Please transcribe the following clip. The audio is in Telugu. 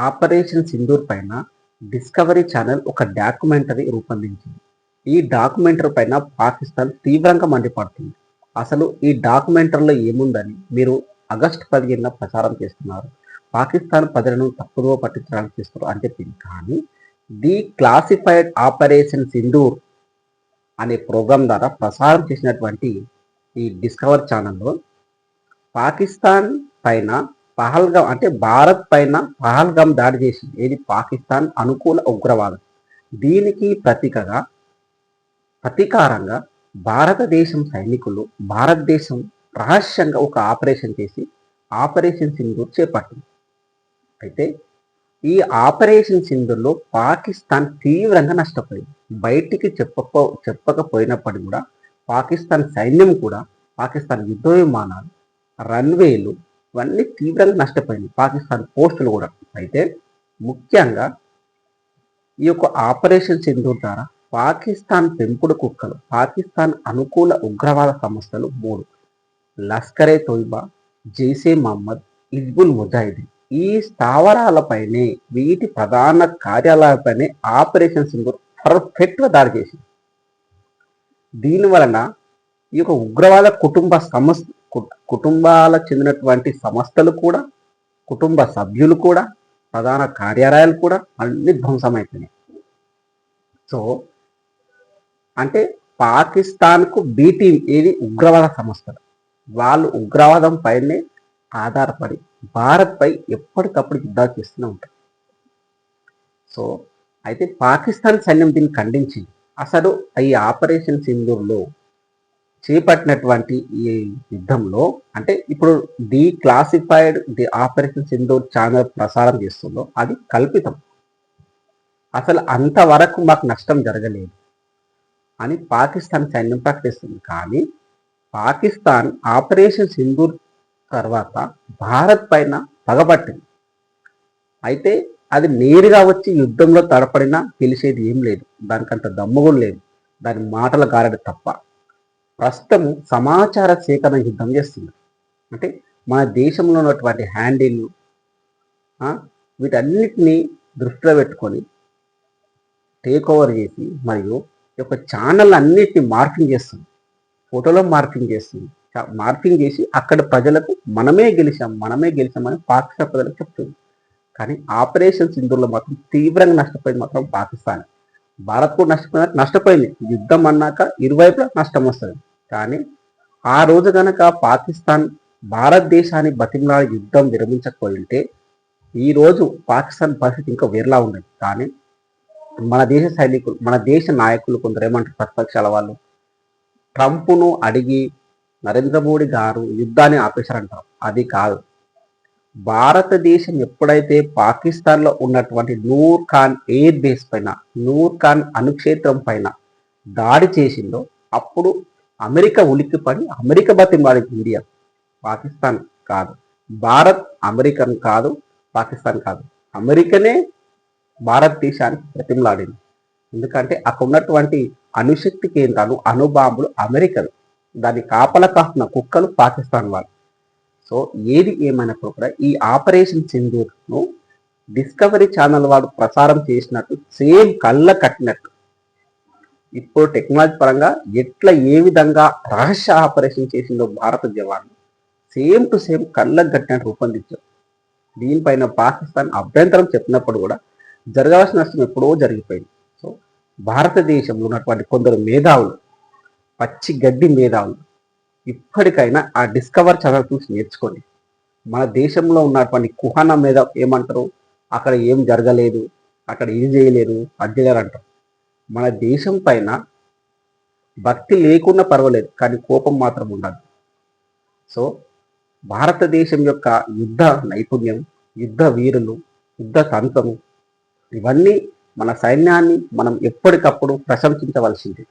ఆపరేషన్ సింధూర్ పైన డిస్కవరీ ఛానల్ ఒక డాక్యుమెంటరీ రూపొందించింది. ఈ డాక్యుమెంటరీ పైన పాకిస్తాన్ తీవ్రంగా మండిపడుతుంది. అసలు ఈ డాక్యుమెంటరీలో ఏముందని మీరు ఆగస్టు 15న ప్రచారం చేస్తున్నారు. పాకిస్తాన్ ప్రజలను తప్పుదోవ పట్టించడానికి చేస్తారు అని చెప్పింది. కానీ ది క్లాసిఫైడ్ ఆపరేషన్ సింధూర్ అనే ప్రోగ్రాం ద్వారా ప్రసారం చేసినటువంటి ఈ డిస్కవర్ ఛానల్లో పాకిస్తాన్ పైన పహల్గామ్ అంటే భారత్ పైన పహల్గామ్ దాడి చేసింది. ఏది పాకిస్తాన్ అనుకూల ఉగ్రవాదం. దీనికి ప్రతీకారంగా భారతదేశం సైనికులు భారతదేశం రహస్యంగా ఒక ఆపరేషన్ చేసి ఆపరేషన్ సింధూర్ చేపట్టింది. అయితే ఈ ఆపరేషన్ సింధూర్లో పాకిస్తాన్ తీవ్రంగా నష్టపోయింది. బయటికి చెప్పకపోయినప్పటికీ కూడా పాకిస్తాన్ సైన్యం కూడా, పాకిస్తాన్ యుద్ధ విమానాలు, రన్వేలు ఇవన్నీ తీవ్రంగా నష్టపోయింది. పాకిస్తాన్ పోస్టులు కూడా. అయితే ముఖ్యంగా ఈ యొక్క ఆపరేషన్ సింధూర్ ద్వారా పాకిస్తాన్ పెంపుడు కుక్కలు, పాకిస్తాన్ అనుకూల ఉగ్రవాద సంస్థలు 3 లష్కరే తోయిబా, జైషే మహమ్మద్, హిజ్బుల్ ముజాహిదీన్ ఈ స్థావరాలపైనే, వీటి ప్రధాన కార్యాలయాలపైనే ఆపరేషన్ సింధూర్ పర్ఫెక్ట్గా దాడి చేసింది. దీనివలన ఈ యొక్క ఉగ్రవాద కుటుంబాలకు చెందినటువంటి సంస్థలు కూడా, కుటుంబ సభ్యులు కూడా, ప్రధాన కార్యాలయాలు కూడా అన్ని ధ్వంసమైపోయినాయి. సో అంటే పాకిస్తాన్కు బీటీ ఏది ఉగ్రవాద సంస్థలు, వాళ్ళు ఉగ్రవాదం పైనే ఆధారపడి భారత్పై ఎప్పటికప్పుడు యుద్ధాలు చేస్తూనే ఉంటారు. సో అయితే పాకిస్తాన్ సైన్యం దీన్ని ఖండించింది. అసలు ఈ ఆపరేషన్ సింధూర్లో చేపట్టినటువంటి ఈ యుద్ధంలో అంటే ఇప్పుడు the classified the operation Sindoor channel ప్రసారం చేస్తుందో అది కల్పితం. అసలు అంతవరకు మాకు నష్టం జరగలేదు అని పాకిస్తాన్ సైన్యం ప్రకటిస్తుంది. కానీ పాకిస్తాన్ ఆపరేషన్ సింధూర్ తర్వాత భారత్ పైన పగబట్టింది. అయితే అది నేరుగా వచ్చి యుద్ధంలో తడపడినా తెలిసేది ఏం లేదు. దానికంత దమ్ము కూడా లేదు. దాని మాటల గారడి తప్ప. ప్రస్తుతం సమాచార సేకరణ యుద్ధం చేస్తుంది. అంటే మన దేశంలో ఉన్నటువంటి హ్యాండిల్ వీటన్నిటిని దృష్టిలో పెట్టుకొని టేక్ ఓవర్ చేసి మరియు ఈ యొక్క ఛానల్ అన్నిటిని మార్కింగ్ చేస్తుంది. ఫోటోలో మార్కింగ్ చేస్తుంది. మార్కింగ్ చేసి అక్కడ ప్రజలకు మనమే గెలిచామని పాకిస్తాన్ ప్రజలకు చెప్తుంది. కానీ ఆపరేషన్ సింధూర్లో మాత్రం తీవ్రంగా నష్టపోయింది మాత్రం పాకిస్తాన్. భారత్ కూడా నష్టపోయింది. యుద్ధం అన్నాక ఇరువైపులా నష్టం వస్తుంది. కానీ ఆ రోజు కనుక పాకిస్తాన్ భారతదేశాన్ని బతిమలాడి యుద్ధం విరమించకపోయి ఉంటే ఈరోజు పాకిస్తాన్ పరిస్థితి ఇంకా వేరేలా ఉండేది. కానీ మన దేశ సైనికులు, మన దేశ నాయకులు కొందరు ఏమంటారు, ప్రతిపక్షాల వాళ్ళు ట్రంప్ను అడిగి నరేంద్ర మోడీ గారు యుద్ధాన్ని ఆపేశారంటారు. అది కాదు. భారతదేశం ఎప్పుడైతే పాకిస్తాన్లో ఉన్నటువంటి నూర్ ఖాన్ ఎయిర్ బేస్ పైన, నూర్ ఖాన్ అణుక్షేత్రం పైన దాడి చేసిందో అప్పుడు అమెరికా ఉలిక్కిపడి అమెరికా బతిమాలింది ఇండియా. పాకిస్తాన్ కాదు. భారత్ అమెరికన్ కాదు, పాకిస్తాన్ కాదు. అమెరికనే భారతదేశానికి బ్రతిమలాడింది. ఎందుకంటే అక్కడ ఉన్నటువంటి అణుశక్తి కేంద్రాలు, అణుబాంబులు అమెరికన్, దాన్ని కాపలా కాస్తున్న కుక్కలు పాకిస్తాన్ వాళ్ళు. సో ఏది ఏమైనప్పుడు కూడా ఈ ఆపరేషన్ సింధూర్ను డిస్కవరీ ఛానల్ వాడు ప్రసారం చేసినట్టు సేమ్ కళ్ళ కట్టినట్టు ఇప్పుడు టెక్నాలజీ పరంగా ఏ విధంగా రహస్య ఆపరేషన్ చేసిందో భారత జవాన్లు సేమ్ టు సేమ్ కళ్ళకు కట్టినట్టు రూపొందించారు. దీనిపైన పాకిస్తాన్ అభ్యంతరం చెప్పినప్పుడు కూడా జరగాల్సిన నష్టం ఎప్పుడో జరిగిపోయింది. సో భారతదేశంలో ఉన్నటువంటి కొందరు మేధావులు, పచ్చి గడ్డి మేధావులు ఇప్పటికైనా ఆ డిస్కవర్ ఛానల్ చూసి నేర్చుకోండి. మన దేశంలో ఉన్నటువంటి కుహానా మీద ఏమంటారు, అక్కడ ఏం జరగలేదు, అక్కడ ఇది చేయలేరు, అది చేయలేరు అంటారు. మన దేశం పైన భక్తి లేకున్నా పర్వాలేదు, కానీ కోపం మాత్రం ఉండదు. సో భారతదేశం యొక్క యుద్ధ నైపుణ్యం, యుద్ధ వీరులు, యుద్ధ తంత్రము ఇవన్నీ మన సైన్యాన్ని మనం ఎప్పటికప్పుడు ప్రశంసించవలసింది.